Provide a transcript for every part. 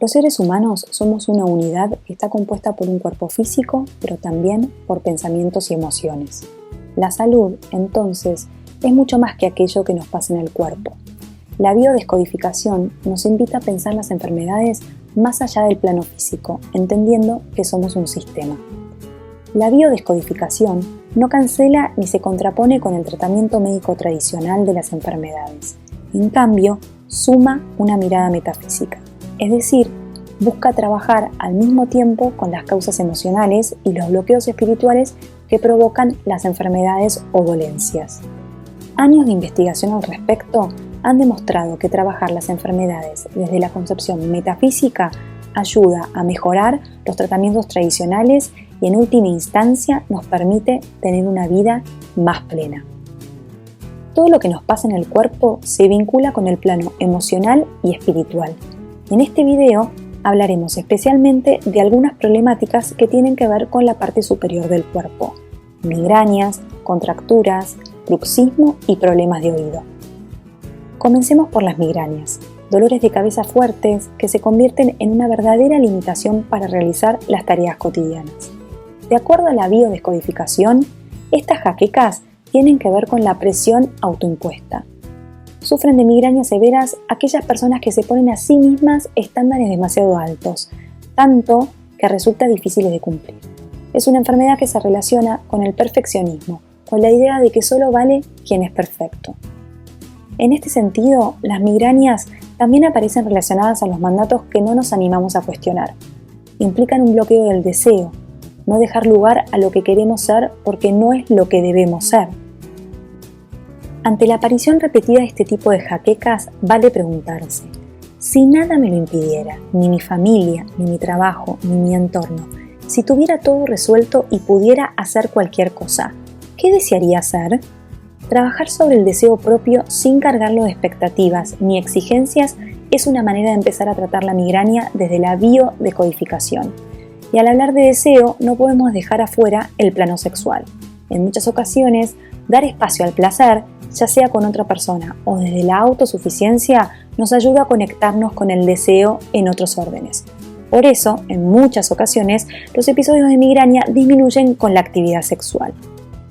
Los seres humanos somos una unidad que está compuesta por un cuerpo físico, pero también por pensamientos y emociones. La salud, entonces, es mucho más que aquello que nos pasa en el cuerpo. La biodescodificación nos invita a pensar las enfermedades más allá del plano físico, entendiendo que somos un sistema. La biodescodificación no cancela ni se contrapone con el tratamiento médico tradicional de las enfermedades. En cambio, suma una mirada metafísica, es decir, busca trabajar al mismo tiempo con las causas emocionales y los bloqueos espirituales que provocan las enfermedades o dolencias. Años de investigación al respecto han demostrado que trabajar las enfermedades desde la concepción metafísica ayuda a mejorar los tratamientos tradicionales y en última instancia nos permite tener una vida más plena. Todo lo que nos pasa en el cuerpo se vincula con el plano emocional y espiritual. En este video hablaremos especialmente de algunas problemáticas que tienen que ver con la parte superior del cuerpo: migrañas, contracturas, bruxismo y problemas de oído. Comencemos por las migrañas, dolores de cabeza fuertes que se convierten en una verdadera limitación para realizar las tareas cotidianas. De acuerdo a la biodescodificación, estas jaquecas tienen que ver con la presión autoimpuesta. Sufren de migrañas severas aquellas personas que se ponen a sí mismas estándares demasiado altos, tanto que resulta difícil de cumplir. Es una enfermedad que se relaciona con el perfeccionismo, con la idea de que solo vale quien es perfecto. En este sentido, las migrañas también aparecen relacionadas a los mandatos que no nos animamos a cuestionar. Implican un bloqueo del deseo, no dejar lugar a lo que queremos ser porque no es lo que debemos ser. Ante la aparición repetida de este tipo de jaquecas, vale preguntarse: si nada me lo impidiera, ni mi familia, ni mi trabajo, ni mi entorno, si tuviera todo resuelto y pudiera hacer cualquier cosa, ¿qué desearía hacer? Trabajar sobre el deseo propio sin cargarlo de expectativas ni exigencias es una manera de empezar a tratar la migraña desde la biodescodificación. Y al hablar de deseo, no podemos dejar afuera el plano sexual. En muchas ocasiones, dar espacio al placer, ya sea con otra persona o desde la autosuficiencia, nos ayuda a conectarnos con el deseo en otros órdenes. Por eso, en muchas ocasiones, los episodios de migraña disminuyen con la actividad sexual.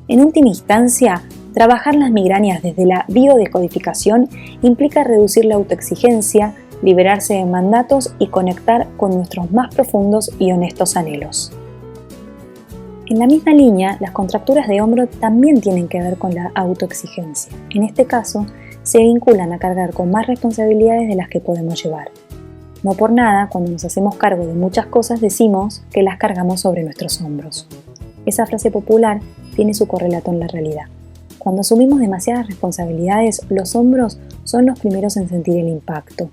En última instancia, trabajar las migrañas desde la biodescodificación implica reducir la autoexigencia, liberarse de mandatos y conectar con nuestros más profundos y honestos anhelos. En la misma línea, las contracturas de hombro también tienen que ver con la autoexigencia. En este caso, se vinculan a cargar con más responsabilidades de las que podemos llevar. No por nada, cuando nos hacemos cargo de muchas cosas decimos que las cargamos sobre nuestros hombros. Esa frase popular tiene su correlato en la realidad. Cuando asumimos demasiadas responsabilidades, los hombros son los primeros en sentir el impacto.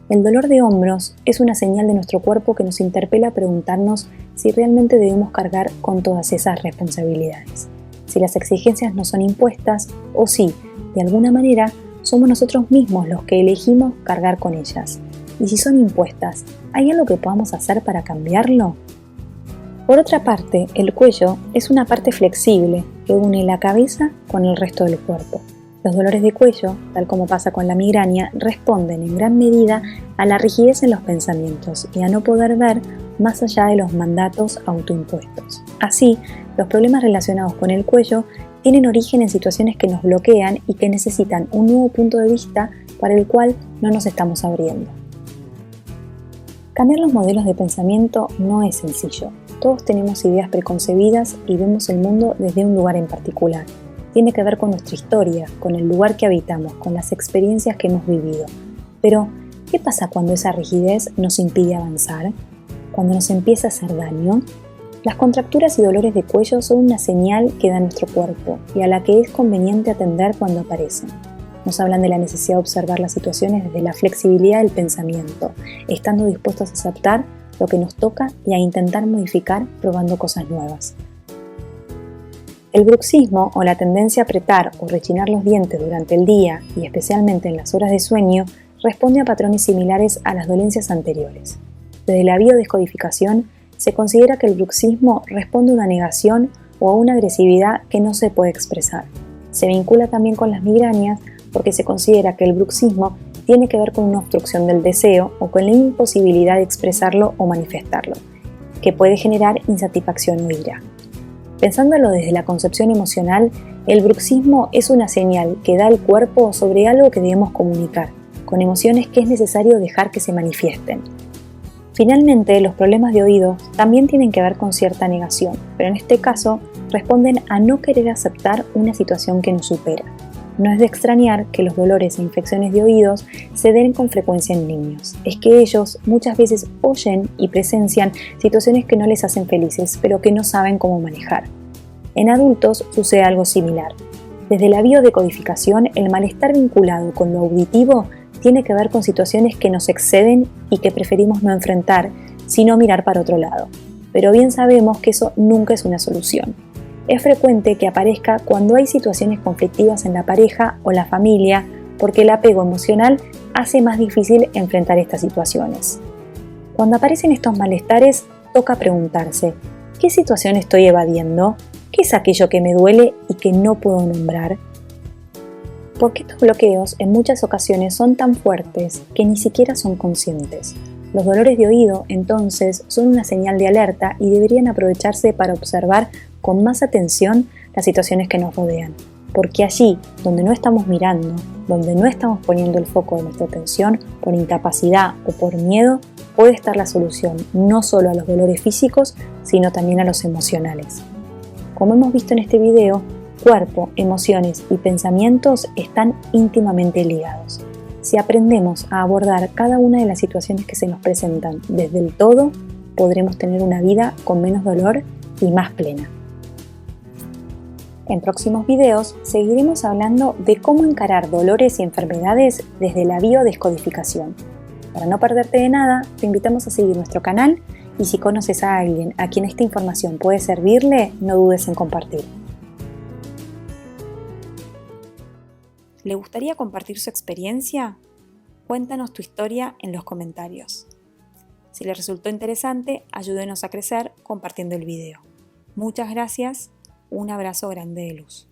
El dolor de hombros es una señal de nuestro cuerpo que nos interpela a preguntarnos si realmente debemos cargar con todas esas responsabilidades, si las exigencias no son impuestas o si, de alguna manera, somos nosotros mismos los que elegimos cargar con ellas. Y si son impuestas, ¿hay algo que podamos hacer para cambiarlo? Por otra parte, el cuello es una parte flexible que une la cabeza con el resto del cuerpo. Los dolores de cuello, tal como pasa con la migraña, responden en gran medida a la rigidez en los pensamientos y a no poder ver más allá de los mandatos autoimpuestos. Así, los problemas relacionados con el cuello tienen origen en situaciones que nos bloquean y que necesitan un nuevo punto de vista para el cual no nos estamos abriendo. Cambiar los modelos de pensamiento no es sencillo. Todos tenemos ideas preconcebidas y vemos el mundo desde un lugar en particular. Tiene que ver con nuestra historia, con el lugar que habitamos, con las experiencias que hemos vivido. Pero, ¿qué pasa cuando esa rigidez nos impide avanzar? ¿Cuando nos empieza a hacer daño? Las contracturas y dolores de cuello son una señal que da nuestro cuerpo y a la que es conveniente atender cuando aparecen. Nos hablan de la necesidad de observar las situaciones desde la flexibilidad del pensamiento, estando dispuestos a aceptar lo que nos toca y a intentar modificar probando cosas nuevas. El bruxismo, o la tendencia a apretar o rechinar los dientes durante el día y especialmente en las horas de sueño, responde a patrones similares a las dolencias anteriores. Desde la biodescodificación, se considera que el bruxismo responde a una negación o a una agresividad que no se puede expresar. Se vincula también con las migrañas porque se considera que el bruxismo tiene que ver con una obstrucción del deseo o con la imposibilidad de expresarlo o manifestarlo, que puede generar insatisfacción o ira. Pensándolo desde la concepción emocional, el bruxismo es una señal que da al cuerpo sobre algo que debemos comunicar, con emociones que es necesario dejar que se manifiesten. Finalmente, los problemas de oído también tienen que ver con cierta negación, pero en este caso responden a no querer aceptar una situación que nos supera. No es de extrañar que los dolores e infecciones de oídos se den con frecuencia en niños. Es que ellos muchas veces oyen y presencian situaciones que no les hacen felices, pero que no saben cómo manejar. En adultos sucede algo similar. Desde la biodecodificación, el malestar vinculado con lo auditivo tiene que ver con situaciones que nos exceden y que preferimos no enfrentar, sino mirar para otro lado. Pero bien sabemos que eso nunca es una solución. Es frecuente que aparezca cuando hay situaciones conflictivas en la pareja o la familia, porque el apego emocional hace más difícil enfrentar estas situaciones. Cuando aparecen estos malestares, toca preguntarse, ¿qué situación estoy evadiendo? ¿Qué es aquello que me duele y que no puedo nombrar? Porque estos bloqueos en muchas ocasiones son tan fuertes que ni siquiera son conscientes. Los dolores de oído, entonces, son una señal de alerta y deberían aprovecharse para observar con más atención las situaciones que nos rodean. Porque allí, donde no estamos mirando, donde no estamos poniendo el foco de nuestra atención, por incapacidad o por miedo, puede estar la solución no solo a los dolores físicos, sino también a los emocionales. Como hemos visto en este video, cuerpo, emociones y pensamientos están íntimamente ligados. Si aprendemos a abordar cada una de las situaciones que se nos presentan desde el todo, podremos tener una vida con menos dolor y más plena. En próximos videos seguiremos hablando de cómo encarar dolores y enfermedades desde la biodescodificación. Para no perderte de nada, te invitamos a seguir nuestro canal y si conoces a alguien a quien esta información puede servirle, no dudes en compartir. ¿Le gustaría compartir su experiencia? Cuéntanos tu historia en los comentarios. Si le resultó interesante, ayúdenos a crecer compartiendo el video. Muchas gracias, un abrazo grande de luz.